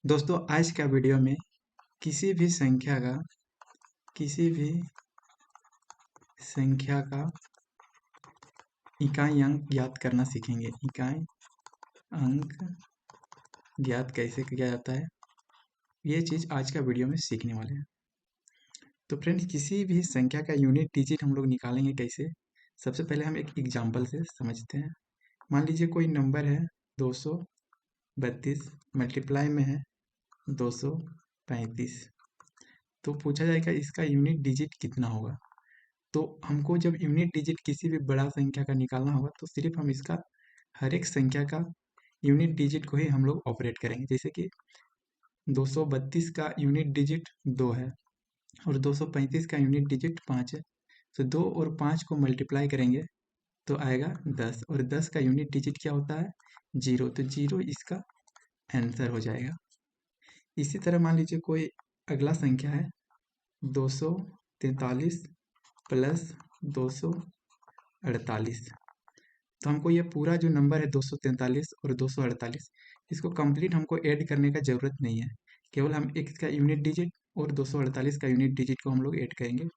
दोस्तों आज का वीडियो में किसी भी संख्या का किसी भी संख्या का इकाई अंक ज्ञात करना सीखेंगे। इकाई अंक ज्ञात कैसे किया जाता है, ये चीज़ आज का वीडियो में सीखने वाले हैं। तो फ्रेंड्स, किसी भी संख्या का यूनिट डिजिट हम लोग निकालेंगे कैसे। सबसे पहले हम एक एग्जांपल से समझते हैं। मान लीजिए कोई नंबर है 232 मल्टीप्लाई में है 235। तो पूछा जाएगा इसका यूनिट डिजिट कितना होगा। तो हमको जब यूनिट डिजिट किसी भी बड़ा संख्या का निकालना होगा तो सिर्फ हम इसका हर एक संख्या का यूनिट डिजिट को ही हम लोग ऑपरेट करेंगे। जैसे कि 232 का यूनिट डिजिट 2 है और 235 का यूनिट डिजिट 5 है। तो 2 और 5 को मल्टीप्लाई करेंगे तो आएगा 10 और 10 का यूनिट डिजिट क्या होता है 0। तो 0 इसका आंसर हो जाएगा। इसी तरह मान लीजिए कोई अगला संख्या है 243 प्लस 248। तो हमको ये पूरा जो नंबर है 243 और 248 इसको कंप्लीट हमको ऐड करने का ज़रूरत नहीं है। केवल हम एक का यूनिट डिजिट और 248 का यूनिट डिजिट को हम लोग ऐड करेंगे।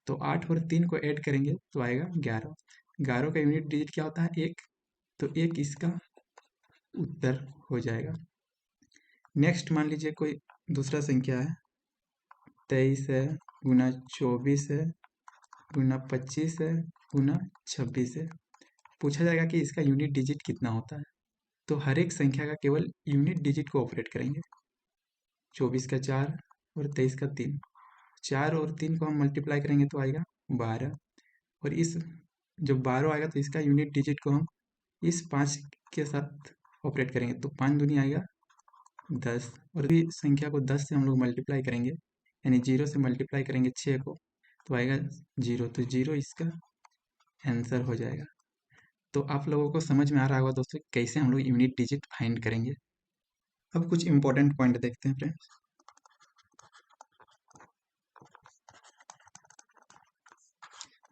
तो 8 और 3 को ऐड करेंगे तो आएगा 11। 11 का यूनिट डिजिट क्या होता है 1। तो 1 इसका उत्तर हो जाएगा। नेक्स्ट मान लीजिए कोई दूसरा संख्या है 23 है गुना 24 है गुना 25 है गुना 26 है। पूछा जाएगा कि इसका यूनिट डिजिट कितना होता है। तो हर एक संख्या का केवल यूनिट डिजिट को ऑपरेट करेंगे। 24 का 4 और 23 का 3। 4 और 3 को हम मल्टीप्लाई करेंगे तो आएगा 12। और इस जब 12 आएगा तो इसका यूनिट डिजिट को हम इस 5 के साथ ऑपरेट करेंगे। तो 5 दूनी आएगा 10 और भी संख्या को 10 से हम लोग मल्टीप्लाई करेंगे, यानी 0 से मल्टीप्लाई करेंगे 6 को तो आएगा 0। तो 0 इसका आंसर हो जाएगा। तो आप लोगों को समझ में आ रहा होगा दोस्तों कैसे हम लोग यूनिट डिजिट फाइंड करेंगे। अब कुछ इंपॉर्टेंट पॉइंट देखते हैं फ्रेंड्स।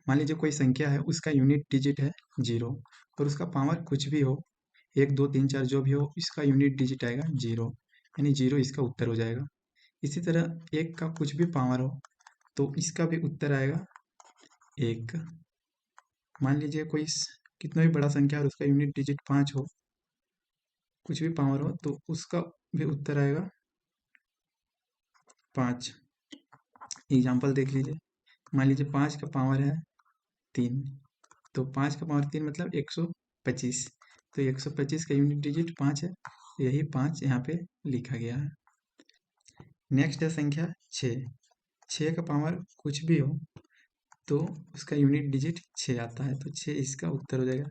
मान लीजिए कोई संख्या है उसका यूनिट डिजिट है 0 और उसका पावर कुछ भी हो 1 2 3 4 जो भी हो, इसका यूनिट डिजिट आएगा 0, यानी 0 इसका उत्तर हो जाएगा। इसी तरह 1 का कुछ भी पावर हो तो इसका भी उत्तर आएगा 1। मान लीजिए कोई कितना भी बड़ा संख्या और उसका यूनिट डिजिट 5 हो, कुछ भी पावर हो तो उसका भी उत्तर आएगा 5। एग्जाम्पल देख लीजिए। मान लीजिए 5 का पावर है 3। तो 5 का पावर 3 मतलब 125। तो 125 का यूनिट डिजिट 5 है, यही 5 यहाँ पे लिखा गया है। नेक्स्ट है संख्या 6। 6 का पावर कुछ भी हो तो उसका यूनिट डिजिट 6 आता है, तो 6 इसका उत्तर हो जाएगा।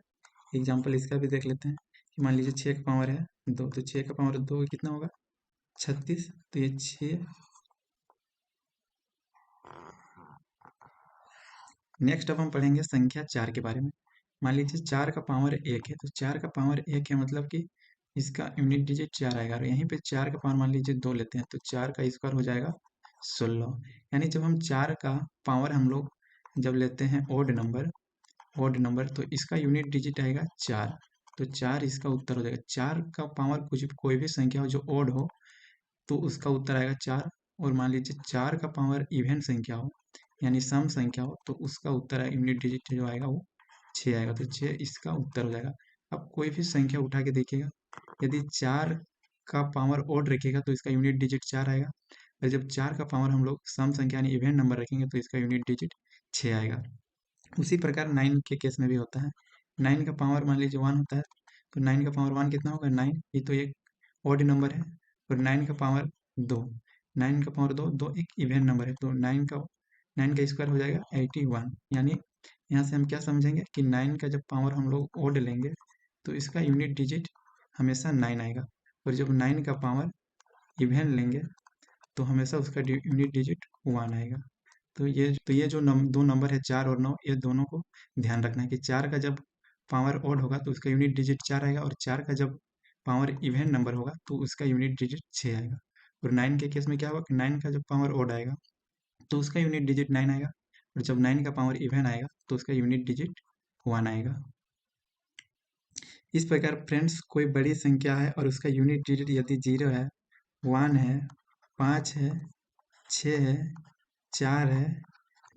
एग्जाम्पल इसका भी देख लेते हैं कि मान लीजिए 6 का पावर है 2, तो 6 का पावर 2 कितना होगा 36। तो ये 6। नेक्स्ट अब हम पढ़ेंगे संख्या 4 के बारे में। मान लीजिए 4 का पावर 1 है, तो 4 का पावर 1 है मतलब कि इसका यूनिट डिजिट 4 आएगा और यहीं पे 4 का पावर मान लीजिए 2 लेते हैं तो 4 का स्क्वायर हो जाएगा 16। यानी जब हम 4 का पावर हम लोग जब लेते हैं ओड नंबर तो इसका यूनिट डिजिट आएगा 4। तो 4 इसका उत्तर हो जाएगा। 4 का पावर कुछ कोई भी संख्या हो जो ओड हो तो उसका उत्तर आएगा 4। और मान लीजिए 4 का पावर इवन संख्या हो यानी सम संख्या हो तो उसका उत्तर यूनिट डिजिट जो आएगा वो 6 आएगा। तो 6 इसका उत्तर हो जाएगा। अब कोई भी संख्या उठा के देखिएगा, यदि 4 का पावर ओड रखिएगा तो इसका यूनिट डिजिट 4 आएगा और जब 4 का पावर हम लोग सम संख्या यानी इवन नंबर रखेंगे तो इसका यूनिट डिजिट 6 आएगा। उसी प्रकार 9 के केस में भी होता है। 9 का पावर मान लीजिए 1 होता है तो 9 का पावर 1 कितना होगा 9। ये तो एक ऑड नंबर है। और 9 का पावर 2, 9 का पावर 2, 2 एक इवन नंबर है तो 9 का स्क्वायर हो जाएगा 81। यानी यहाँ से हम क्या समझेंगे कि 9 का जब पावर हम लोग ओड लेंगे तो इसका यूनिट डिजिट हमेशा 9 आएगा और जब 9 का पावर इवन लेंगे तो हमेशा उसका यूनिट डिजिट 1 आएगा। तो ये जो दो नंबर है 4 और 9, ये दोनों को ध्यान रखना है कि 4 का जब पावर ओड होगा तो उसका यूनिट डिजिट 4 आएगा और 4 का जब पावर इवन नंबर होगा तो उसका यूनिट डिजिट 6 आएगा। और 9 के केस में क्या होगा कि 9 का जब पावर ओड आएगा तो उसका यूनिट डिजिट 9 आएगा और जब 9 का पावर इवन आएगा तो उसका यूनिट डिजिट 1 आएगा। इस प्रकार फ्रेंड्स कोई बड़ी संख्या है और उसका यूनिट डिजिट यदि 0 है 1 है, 5 है, 6 है, 4 है,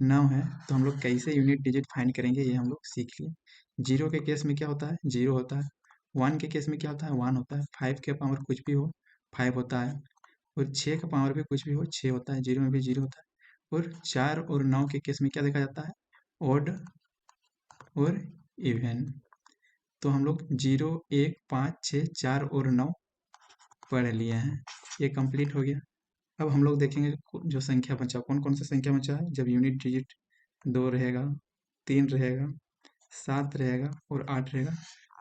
9 है। तो हम लोग कैसे यूनिट डिजिट फाइंड करेंगे ये हम लोग सीख लिए। 0 के केस में क्या होता है, 0 होता है। 1 के केस में क्या होता है, 1 होता है। 5 के पावर कुछ भी हो, 5 होता है। और 6 का पावर भी कुछ भी हो, 6 होता है। 0 में भी 0 होता है। और 4 और 9 के केस में क्या देखा जाता है, ऑड और इवन। तो हम लोग 0, 1, 5, 6, 4 और 9 पढ़ लिए हैं। ये कंप्लीट हो गया। अब हम लोग देखेंगे जो संख्या बचा, कौन कौन सा संख्या बचा है जब यूनिट डिजिट 2 रहेगा, 3 रहेगा, 7 रहेगा और 8 रहेगा।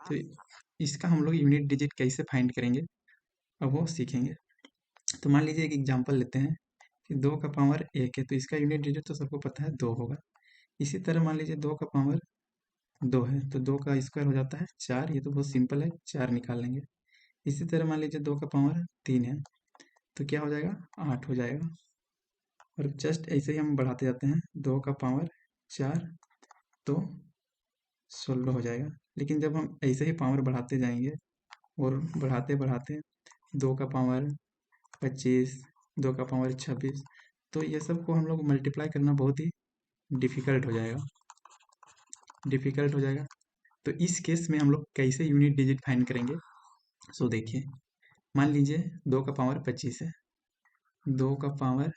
तो इसका हम लोग यूनिट डिजिट कैसे फाइंड करेंगे अब वो सीखेंगे। तो मान लीजिए एक एग्जांपल लेते हैं कि 2 का पावर 1 है, तो इसका यूनिट डिजिट तो सबको पता है 2 होगा। इसी तरह मान लीजिए 2 का पावर 2 है, तो 2 का स्क्वायर हो जाता है 4। ये तो बहुत सिंपल है, 4 निकाल लेंगे। इसी तरह मान लीजिए 2 का पावर 3 है, तो क्या हो जाएगा, 8 हो जाएगा। और जस्ट ऐसे ही हम बढ़ाते जाते हैं, 2 का पावर 4 तो 16 हो जाएगा। लेकिन जब हम ऐसे ही पावर बढ़ाते जाएंगे और बढ़ाते बढ़ाते 2 का पावर 25, 2 का पावर 26, तो ये सब को हम लोग मल्टीप्लाई करना बहुत ही डिफ़िकल्ट हो जाएगा, डिफ़िकल्ट हो जाएगा। तो इस केस में हम लोग कैसे यूनिट डिजिट फाइंड करेंगे। सो देखिए, मान लीजिए 2 का पावर 25 है, 2 का पावर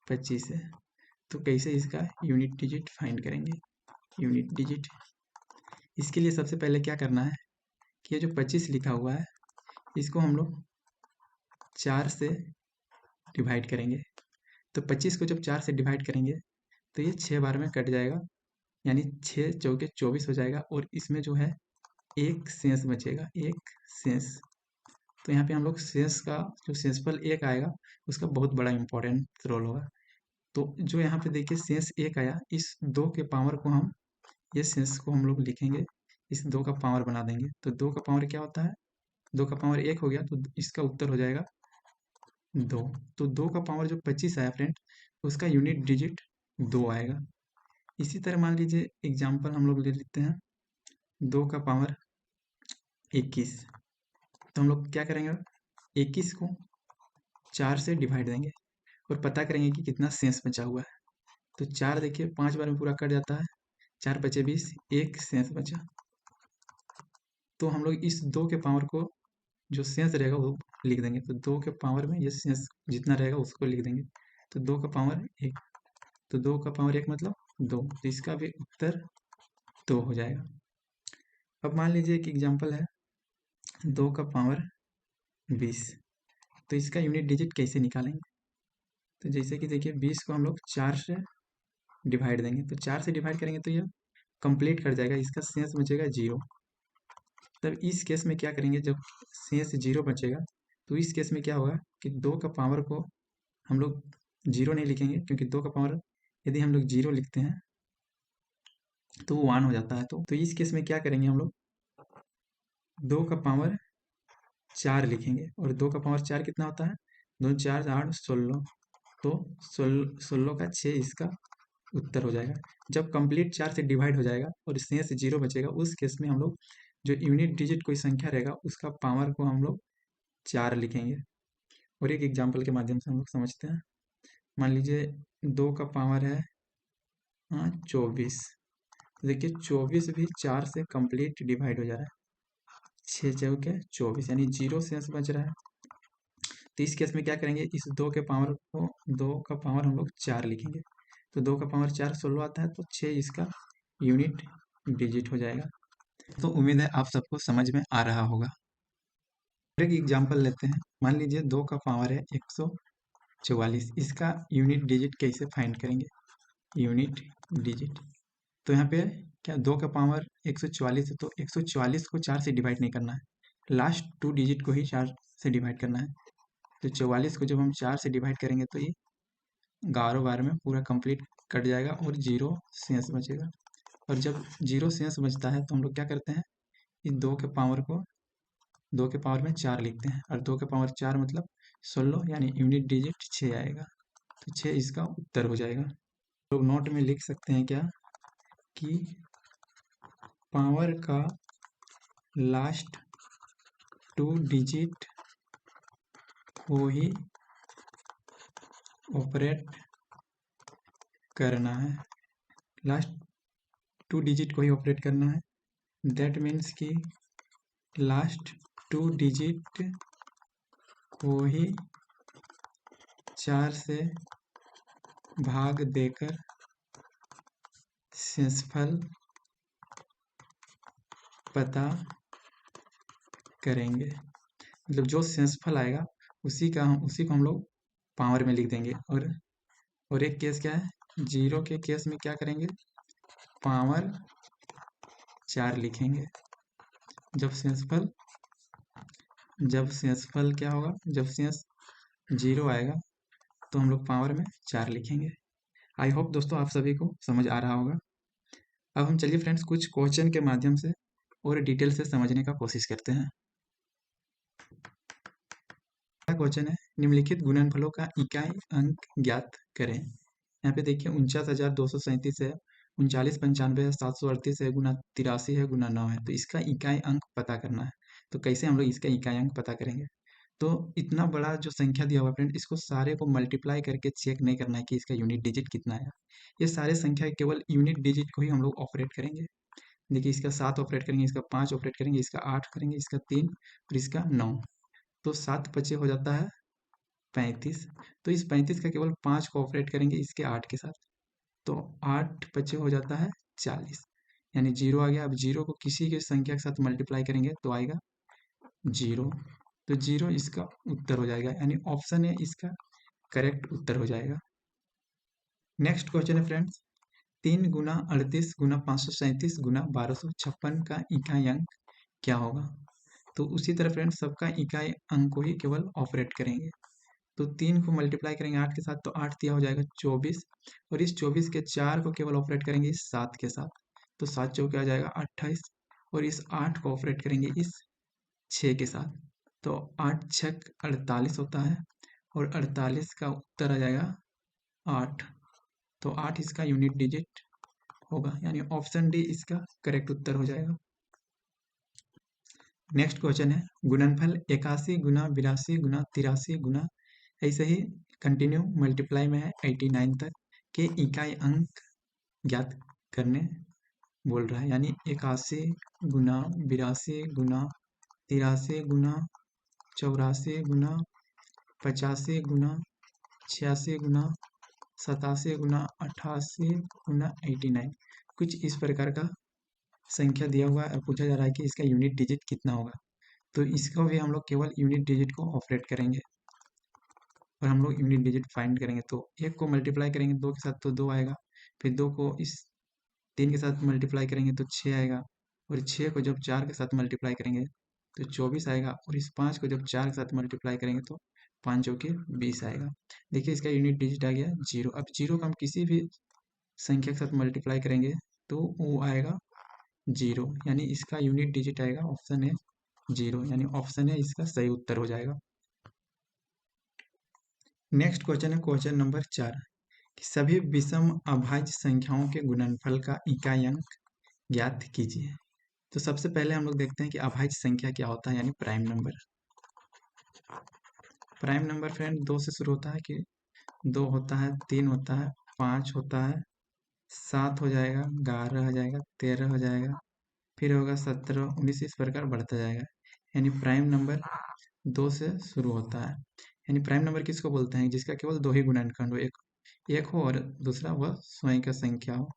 25 है, तो कैसे इसका यूनिट डिजिट फाइंड करेंगे। यूनिट डिजिट, इसके लिए सबसे पहले क्या करना है कि ये जो 25 लिखा हुआ है इसको हम लोग 4 से डिवाइड करेंगे। तो 25 को जब 4 से डिवाइड करेंगे तो ये 6 बार में कट जाएगा, यानी 6 चौके 24 हो जाएगा। और इसमें जो है एक शेष बचेगा, एक शेष। तो यहाँ पे हम लोग शेष का जो शेषफल 1 आएगा उसका बहुत बड़ा इंपॉर्टेंट रोल होगा। तो जो यहाँ पे देखिए शेष 1 आया, इस 2 के पावर को हम, ये शेष को हम लोग लिखेंगे, इस 2 का पावर बना देंगे। तो 2 का पावर क्या होता है, 2 का पावर 1 हो गया, तो इसका उत्तर हो जाएगा 2। तो 2 का पावर जो 25 आया फ्रेंड, उसका यूनिट डिजिट 2 आएगा। इसी तरह मान लीजिए एग्जाम्पल हम लोग ले लेते हैं 2 का पावर 21। तो हम लोग क्या करेंगे, 21 को 4 से डिवाइड देंगे और पता करेंगे कि कितना शेष बचा हुआ है। तो 4 देखिए 5 बार में पूरा कट जाता है, 4 बचे 20, एक शेष बचा। तो हम लोग इस 2 के पावर को, जो शेष रहेगा वो लिख देंगे। तो 2 के पावर में ये शेष जितना रहेगा उसको लिख देंगे। तो 2 का पावर 1, तो 2 का पावर 1 मतलब 2, तो इसका भी उत्तर 2 हो जाएगा। अब मान लीजिए एक एग्जांपल है 2 का पावर 20। तो इसका यूनिट डिजिट कैसे निकालेंगे। तो जैसे कि देखिए 20 को हम लोग 4 से डिवाइड देंगे, तो 4 से डिवाइड करेंगे तो ये कंप्लीट कर जाएगा, इसका शेष बचेगा 0। तब इस केस में क्या करेंगे, जब शेष 0 बचेगा तो इस केस में क्या होगा कि 2 का पावर को हम लोग 0 नहीं लिखेंगे, क्योंकि 2 का पावर यदि हम लोग 0 लिखते हैं तो वो 1 हो जाता है। तो इस केस में क्या करेंगे, हम लोग 2 का पावर 4 लिखेंगे। और 2 का पावर 4 कितना होता है, 2 4 8 16। तो 16 का 6 इसका उत्तर हो जाएगा। जब कंप्लीट 4 से डिवाइड हो जाएगा और शेष 0 बचेगा, उस केस में हम लोग जो यूनिट डिजिट कोई संख्या रहेगा उसका पावर को हम लोग 4 लिखेंगे। और एक एग्जांपल के माध्यम से हम लोग समझते हैं। मान लीजिए 2 का पावर है 24। देखिए 24 भी 4 से कंप्लीट डिवाइड हो जा रहा है, 6 चौके 24, यानी 0 शेष बच रहा है। तो इस केस में क्या करेंगे, इस 2 के पावर को, 2 का पावर हम लोग 4 लिखेंगे। तो 2 का पावर 4 16 आता है, तो 6 इसका यूनिट डिजिट हो जाएगा। तो उम्मीद है आप सबको समझ में आ रहा होगा। एक एग्जांपल लेते हैं, मान लीजिए 2 का पावर है 144। इसका यूनिट डिजिट कैसे फाइंड करेंगे। यूनिट डिजिट, तो यहाँ पे क्या 2 का पावर 144 है, तो 144 को 4 से डिवाइड नहीं करना है, लास्ट 2 डिजिट को ही 4 से डिवाइड करना है। तो 44 को जब हम 4 से डिवाइड करेंगे तो ये 11 बार में पूरा कंप्लीट कट जाएगा और 0 शेष बचेगा। और जब 0 शेष बचता है तो हम लोग क्या करते हैं, इस 2 के पावर को 2 के पावर में 4 लिखते हैं। और 2 के पावर 4 मतलब 16, यानी यूनिट डिजिट 6 आएगा। तो 6 इसका उत्तर हो जाएगा। लोग नोट में लिख सकते हैं क्या कि पावर का लास्ट 2 डिजिट को ही ऑपरेट करना है, लास्ट 2 डिजिट को ही ऑपरेट करना है। दैट मीन्स कि लास्ट 2 डिजिट को ही 4 से भाग देकर शेषफल पता करेंगे। मतलब जो शेषफल आएगा उसी को हम लोग पावर में लिख देंगे। और एक केस क्या है, 0 के केस में क्या करेंगे, पावर 4 लिखेंगे। जब शेषफल क्या होगा, जब शेष 0 आएगा तो हम लोग पावर में 4 लिखेंगे। आई होप दोस्तों आप सभी को समझ आ रहा होगा। अब हम चलिए फ्रेंड्स कुछ क्वेश्चन के माध्यम से और डिटेल से समझने का कोशिश करते हैं। पहला क्वेश्चन है, निम्नलिखित गुणनफलों का इकाई अंक ज्ञात करें। यहाँ पे देखिए 49,237 है, 39,95 है, 738 है, गुना 83 है, गुना 9 है। तो इसका इकाई अंक पता करना है। तो कैसे हम लोग इसका इकाई अंक पता करेंगे। तो इतना बड़ा जो संख्या दिया हुआ फ्रेंड, इसको सारे को मल्टीप्लाई करके चेक नहीं करना है कि इसका यूनिट डिजिट कितना आया। ये सारे संख्या केवल यूनिट डिजिट को ही हम लोग ऑपरेट करेंगे। देखिए इसका 7 ऑपरेट करेंगे, इसका 5 ऑपरेट करेंगे, इसका 8 करेंगे, इसका 3 और इसका 9। तो 7 पचे हो जाता है 35। तो इस 35 का केवल 5 को ऑपरेट करेंगे इसके 8 के साथ। तो 8 पचे हो जाता है 40, यानी 0 आ गया। अब 0 को किसी के संख्या के साथ मल्टीप्लाई करेंगे तो आएगा 0। तो 0 इसका उत्तर हो जाएगा, यानी ऑप्शन ए इसका करेक्ट उत्तर हो जाएगा। नेक्स्ट क्वेश्चन है फ्रेंड्स, 3 गुना 38 गुना 537 गुना 1256 का इकाई अंक क्या होगा। तो उसी तरह फ्रेंड्स सबका इकाई अंक को ही केवल ऑपरेट करेंगे। तो 3 को मल्टीप्लाई करेंगे 8 के साथ तो 8 दिया हो जाएगा 24, और इस 24 के 4 को केवल ऑपरेट करेंगे इस 7 के साथ। तो 7 चौके आ जाएगा 28, और इस 8 को ऑपरेट करेंगे इस 6 के साथ। तो 8 छक 48 होता है, और 48 का उत्तर आ जाएगा 8। तो 8 इसका यूनिट डिजिट होगा, यानी ऑप्शन डी इसका करेक्ट उत्तर हो जाएगा। नेक्स्ट क्वेश्चन है, गुणनफल 81 गुना 82 गुना 83 गुना ऐसे ही कंटिन्यू मल्टीप्लाई में है 89 तक के इकाई अंक ज्ञात करने बोल रहा है। यानी 81 गुना 82 गुना 83 गुना 84 गुना 85 गुना 86 गुना 87 गुना 88 गुना 89, कुछ इस प्रकार का संख्या दिया हुआ है और पूछा जा रहा है कि इसका यूनिट डिजिट कितना होगा। तो इसको भी हम लोग केवल यूनिट डिजिट को ऑपरेट करेंगे और हम लोग यूनिट डिजिट फाइंड करेंगे। तो 1 को मल्टीप्लाई करेंगे 2 के साथ तो 2 आएगा, फिर 2 को इस 3 के साथ मल्टीप्लाई करेंगे तो 6 आएगा, और 6 को जब 4 के साथ मल्टीप्लाई करेंगे तो 24 आएगा, और इस 5 को जब 4 के साथ मल्टीप्लाई करेंगे तो 5 चौके 20 आएगा। देखिए इसका यूनिट डिजिट आ गया 0। अब 0 को हम किसी भी संख्या के साथ मल्टीप्लाई करेंगे तो वो आएगा 0, यानी इसका यूनिट डिजिट आएगा ऑप्शन है 0, यानी ऑप्शन है इसका सही उत्तर हो जाएगा। नेक्स्ट क्वेश्चन है क्वेश्चन नंबर 4, कि सभी विषम अभाज्य संख्याओं के गुणनफल का इकाई अंक ज्ञात कीजिए। तो सबसे पहले हम लोग देखते हैं कि अभाज्य संख्या क्या होता है, यानी prime number. Prime number friend 2 से शुरू होता है, कि 2 होता है, 3 होता है, 5 होता है, 7 हो जाएगा, 11 हो जाएगा, 13 हो जाएगा, फिर होगा 17, 19, इस प्रकार बढ़ता जाएगा। यानी प्राइम नंबर 2 से शुरू होता है। यानी प्राइम नंबर किसको बोलते हैं, जिसका केवल 2 ही गुणनखंड हो, एक हो और दूसरा वह स्वयं का संख्या हो।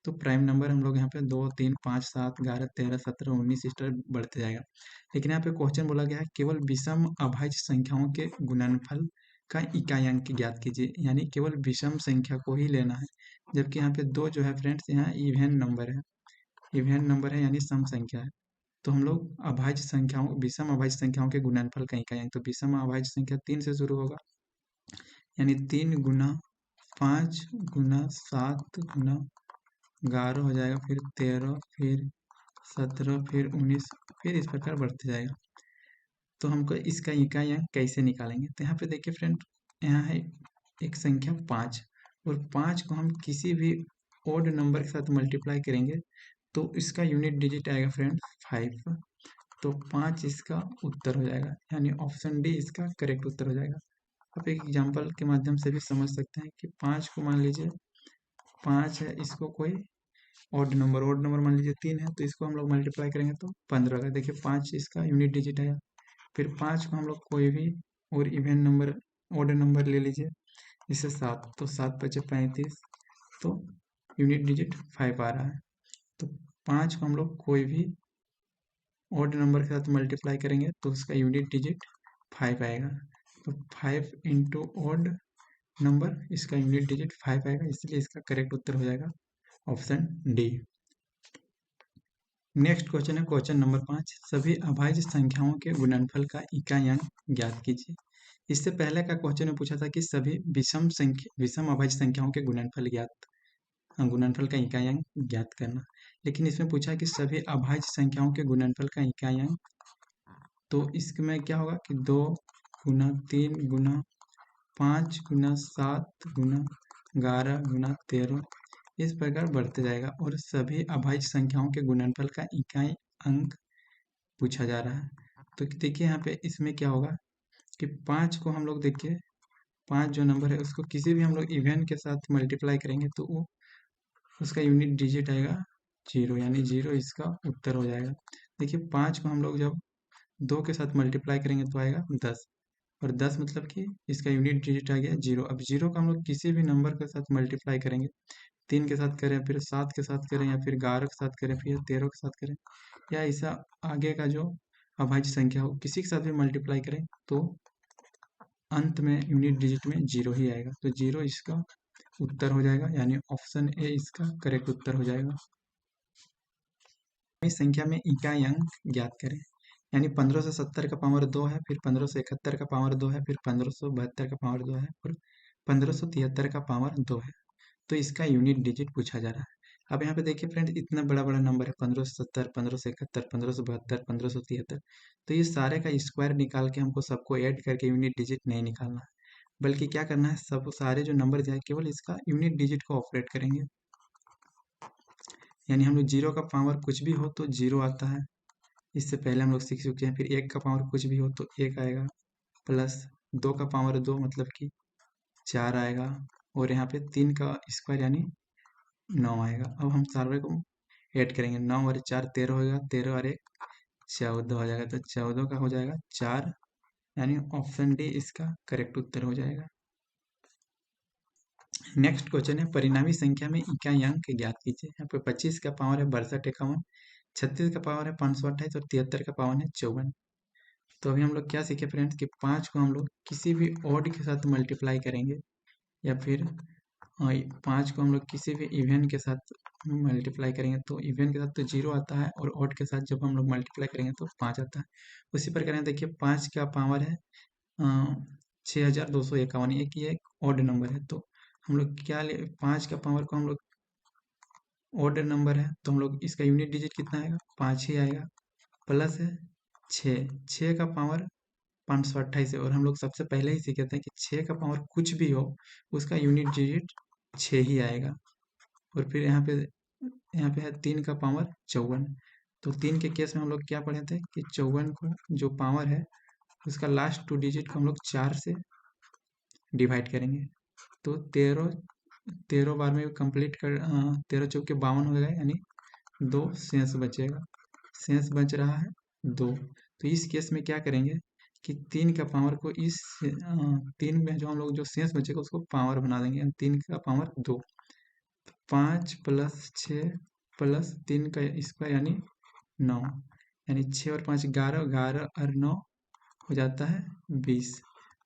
तो प्राइम नंबर हम लोग यहाँ पे 2, 3, 5, 7, 11, 13, 17, 19 इस तरह बढ़ते जाएगा। लेकिन यहाँ पे क्वेश्चन बोला गया है केवल विषम अभाज्य संख्याओं के गुणनफल का इकाई अंक ज्ञात कीजिए, यानी केवल विषम संख्या को ही लेना है। जबकि यहाँ पे 2 जो है फ्रेंड्स यहाँ इवन नंबर है, इवन नंबर है यानी सम संख्या है। तो हम लोग अभाज्य संख्याओं, विषम अभाज्य संख्याओं के गुणनफल का इकाई अंक, तो विषम अभाज्य संख्या 3 से शुरू होगा, यानी 3 गुना 5 गुना 7 गुना 11 हो जाएगा, फिर 13, फिर 17, फिर 19, फिर इस प्रकार बढ़ते जाएगा। तो हमको इसका इकाई अंक कैसे निकालेंगे। तो यहाँ पे देखिए फ्रेंड, यहाँ है एक संख्या 5, और 5 को हम किसी भी ओड नंबर के साथ मल्टीप्लाई करेंगे तो इसका यूनिट डिजिट आएगा फ्रेंड 5। तो 5 इसका उत्तर हो जाएगा, यानी ऑप्शन डी इसका करेक्ट उत्तर हो जाएगा। आप एक एग्जाम्पल के माध्यम से भी समझ सकते हैं कि 5 को मान लीजिए 5 है, इसको कोई ऑड नंबर मान लीजिए 3 है, तो इसको हम लोग मल्टीप्लाई करेंगे तो 15 का, देखिए 5 इसका यूनिट डिजिट आया। फिर 5 को हम लोग कोई भी और इवन नंबर ऑड नंबर ले लीजिए, जैसे 7, तो 7 बचे 35, तो यूनिट डिजिट 5 आ रहा है। तो 5 को हम लोग कोई भी ऑड नंबर के साथ मल्टीप्लाई करेंगे तो उसका यूनिट डिजिट 5 आएगा। तो 5 इंटू ऑड नंबर, इसका यूनिट डिजिट 5 आएगा, इसलिए इसका करेक्ट उत्तर हो जाएगा ऑप्शन डी। नेक्स्ट क्वेश्चन है क्वेश्चन नंबर 5, सभी अभाज्य संख्याओं के गुणनफल का इकाई अंक ज्ञात कीजिए। इससे पहले का क्वेश्चन में पूछा था कि सभी विषम अभाज्य संख्याओं के गुणनफल का इकाई अंक ज्ञात करना, लेकिन इसमें पूछा है कि सभी अभाज्य संख्याओं के गुणनफल का इकाई अंक, तो इसमें क्या होगा कि 2 गुना 3 गुना 5 गुना 7 गुना 11 गुना 13 इस प्रकार बढ़ते जाएगा, और सभी अभाज्य संख्याओं के गुणनफल का इकाई अंक पूछा जा रहा है। तो देखिए यहाँ पे इसमें क्या होगा कि 5 को हम लोग देखिए 5 जो नंबर है उसको किसी भी हम लोग इवन के साथ मल्टीप्लाई करेंगे तो वो उसका यूनिट डिजिट आएगा 0, यानी 0 इसका उत्तर हो जाएगा। देखिए 5 को हम लोग जब 2 के साथ मल्टीप्लाई करेंगे तो आएगा 10, और 10 मतलब कि इसका यूनिट डिजिट आ गया 0। अब 0 को हम लोग किसी भी नंबर के साथ मल्टीप्लाई करेंगे, 3 के साथ करें, फिर 7 के साथ करें, या फिर 11 के साथ करें, फिर 13 के साथ करें, या ऐसा आगे का जो अभाज्य संख्या हो किसी के साथ भी मल्टीप्लाई करें तो अंत में यूनिट डिजिट में 0 ही आएगा। तो 0 इसका उत्तर हो जाएगा, यानी ऑप्शन ए इसका करेक्ट उत्तर हो जाएगा। इस संख्या में इकाई अंक ज्ञात करें, यानी 1570 का पावर 2 है, फिर 1571 का पावर 2 है, फिर 1572 का पावर 2 है, और 1573 का पावर 2 है। तो इसका यूनिट डिजिट पूछा जा रहा है। अब यहाँ पे देखिए फ्रेंड, इतना बड़ा बड़ा नंबर है 1570, 1571, 1572, 1573, तो ये सारे का स्क्वायर निकाल के हमको सबको ऐड करके यूनिट डिजिट नहीं निकालना है, बल्कि क्या करना है, सब सारे जो नंबर दिया है केवल इसका यूनिट डिजिट को ऑपरेट करेंगे। यानी हम लोग 0 का पावर कुछ भी हो तो 0 आता है, इससे पहले हम लोग सीख चुके हैं। फिर 1 का पावर कुछ भी हो तो 1 आएगा, प्लस 2 का पावर 2 मतलब कि 4 आएगा, और यहाँ पे 3 का स्क्वायर यानी 9 आएगा। अब हम सारे को ऐड करेंगे, 9 और 4 13 होगा, 13 और 1 14 हो जाएगा, तो 14 का हो जाएगा 4, यानी ऑप्शन डी इसका करेक्ट उत्तर हो जाएगा। नेक्स्ट क्वेश्चन है परिणामी संख्या में इकाई अंक ज्ञात कीजिए। यहाँ पे 25 का पावर है 62 51, 36 का पावर है 528, और 73 का पावर है 54। तो अभी हम लोग क्या सीखे फ्रेंड्स कि 5 को हम लोग किसी भी ऑड के साथ मल्टीप्लाई करेंगे, या फिर 5 को हम लोग किसी भी इवन के साथ मल्टीप्लाई करेंगे तो इवन के साथ तो 0 आता है, और ऑड के साथ जब हम लोग मल्टीप्लाई करेंगे तो 5 आता है। उसी प्रकार देखिए 5 का पावर है 6251, एक ये एक ऑड नंबर है, तो हम लोग क्या ले 5 का पावर को हम लोग ऑड नंबर है तो हम लोग इसका यूनिट डिजिट कितना आएगा, 5 ही आएगा, प्लस है 6 का पावर 528 है, और हम लोग सबसे पहले ही सीखे थे कि 6 का पावर कुछ भी हो उसका यूनिट डिजिट 6 ही आएगा। और फिर यहाँ पे है 3 का पावर 54, तो 3 के केस में हम लोग क्या पढ़े थे कि 54 को जो पावर है उसका लास्ट 2 डिजिट को हम लोग 4 से डिवाइड करेंगे, तो 13 बार में कंप्लीट कर 13 चौके 52 हो जाएगा, यानी 2 शेष बचेगा, शेष बच रहा है 2। तो इस केस में क्या करेंगे कि 3 का पावर को इस 3 में जो हम लोग जो शेष बचेगा उसको पावर बना देंगे, 3 का पावर 2, 5 प्लस 6 प्लस 3 का स्क्वायर यानी 9, यानी 6 और 5 11, 11 और 9 हो जाता है 20।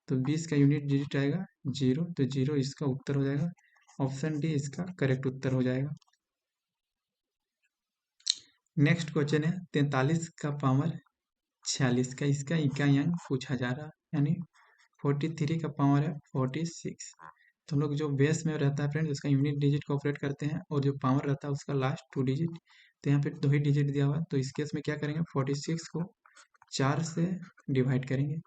तो 20 का यूनिट डिजिट आएगा 0, तो 0 इसका उत्तर हो जाएगा, ऑप्शन डी इसका करेक्ट उत्तर हो जाएगा। नेक्स्ट क्वेश्चन है 43 का पावर 46 का, इसका इकाई अंक पूछा जा रहा है, यानी 43 का पावर है 46। तो हम लोग जो बेस में रहता है फ्रेंड्स उसका यूनिट डिजिट को ऑपरेट करते हैं, और जो पावर रहता है उसका लास्ट 2 डिजिट, तो यहाँ पे 2 ही डिजिट दिया हुआ है, तो इस केस में क्या करेंगे 46 को 4 से डिवाइड करेंगे,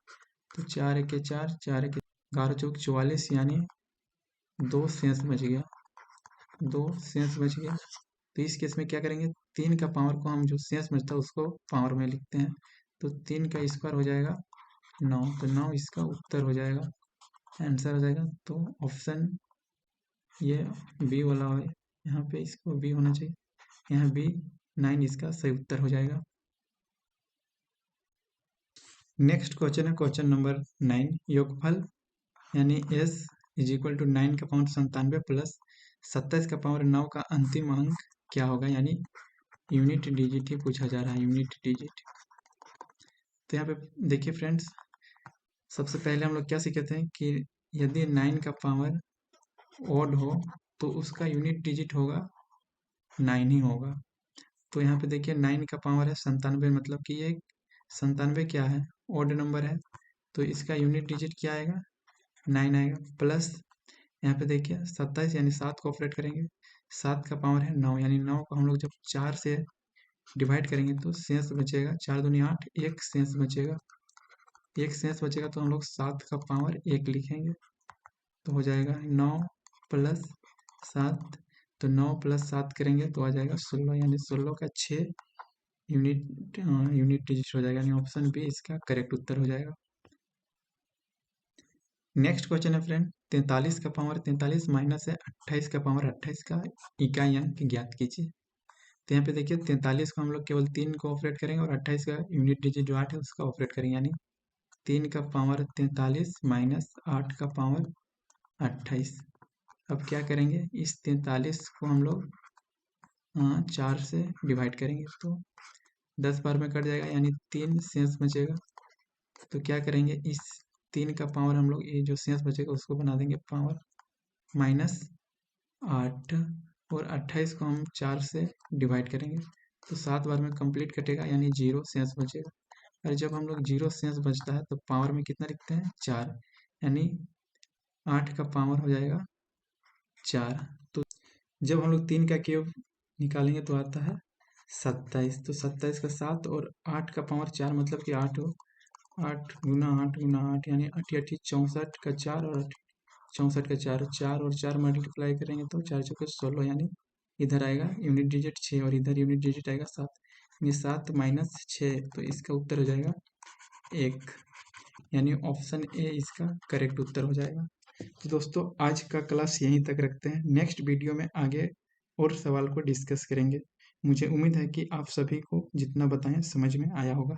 तो 4 एक 4, 4 एक 11 चौक 44, यानी 2 शेष बच गया, 2 शेष बच गया। तो इस केस में क्या करेंगे 3 का पावर को हम जो शेष बचता है उसको पावर में लिखते हैं, तो 3 का स्क्वायर हो जाएगा 9, तो 9 इसका उत्तर हो जाएगा, आंसर हो जाएगा। तो ऑप्शन ये बी वाला है, यहाँ पे इसको बी होना चाहिए, यहाँ बी 9 इसका सही उत्तर हो जाएगा। नेक्स्ट क्वेश्चन है क्वेश्चन नंबर 9, योगफल यानी s इज इक्वल टू 9 का पावर 97 प्लस 27 का पावर 9 का अंतिम अंक क्या होगा, यानी यूनिट डिजिट ही पूछा जा रहा है, यूनिट डिजिट। तो यहाँ पे देखिए फ्रेंड्स, सबसे पहले हम लोग क्या सीखे थे कि यदि 9 का पावर ओड हो तो उसका यूनिट डिजिट होगा 9 ही होगा। तो यहाँ पे देखिए 9 का पावर है 97, मतलब कि ये 97 क्या है, ओड नंबर है, तो इसका यूनिट डिजिट क्या आएगा, 9 आएगा। प्लस यहाँ पे देखिए 27 यानी 7 को ऑपरेट करेंगे, 7 का पावर है 9, यानी 9 को हम लोग जब 4 से डिवाइड करेंगे तो शेष बचेगा, 4 दूनी 8, एक शेष बचेगा, एक शेष बचेगा, तो हम लोग 7 का पावर 1 लिखेंगे, तो हो जाएगा 9 प्लस 7, तो 9 प्लस 7 करेंगे तो आ जाएगा 16, यानी 16 का 6 यूनिट डिजिट हो जाएगा, यानी ऑप्शन बी इसका करेक्ट उत्तर हो जाएगा। नेक्स्ट क्वेश्चन है फ्रेंड, 43 का पावर 43 माइनस है 28 का पावर 28 का इकाई अंक ज्ञात कीजिए। तो यहाँ पे देखिए 43 को हम लोग केवल 3 को ऑपरेट करेंगे और 28 का यूनिट डिजिट जो 8 है उसका ऑपरेट करेंगे, यानी 3 का पावर 43 माइनस 8 का पावर 28। अब क्या करेंगे, इस 43 को हम लोग 4 से डिवाइड करेंगे तो 10 बार में कट जाएगा, यानी 3 शेष बचेगा। तो क्या करेंगे, इस 3 का पावर हम लोग ये जो शेष बचेगा उसको बना देंगे पावर माइनस 8, और 28 को हम 4 से डिवाइड करेंगे तो 7 बार में कंप्लीट कटेगा, यानी 0 शेष बचेगा। और जब हम लोग 0 शेष बचता है तो पावर में कितना लिखते हैं, 4, यानी 8 का पावर हो जाएगा 4। तो जब हम लोग 3 का क्यूब निकालेंगे तो आता है 27, तो 27 का 7 और 8 का पावर 4, मतलब कि 8 हो, 8 गुना 8 गुना 8, यानी 8 8 64 का 4 और 64 का 4, 4 और 4 मल्टीप्लाई करेंगे तो 4 चौके 16, यानी इधर आएगा यूनिट डिजिट 6 और इधर यूनिट डिजिट आएगा 7, यानी 7 माइनस 6, तो इसका उत्तर हो जाएगा 1, यानी ऑप्शन ए इसका करेक्ट उत्तर हो जाएगा। तो दोस्तों आज का क्लास यहीं तक रखते हैं, नेक्स्ट वीडियो में आगे और सवाल को डिस्कस करेंगे। मुझे उम्मीद है कि आप सभी को जितना बताएं समझ में आया होगा।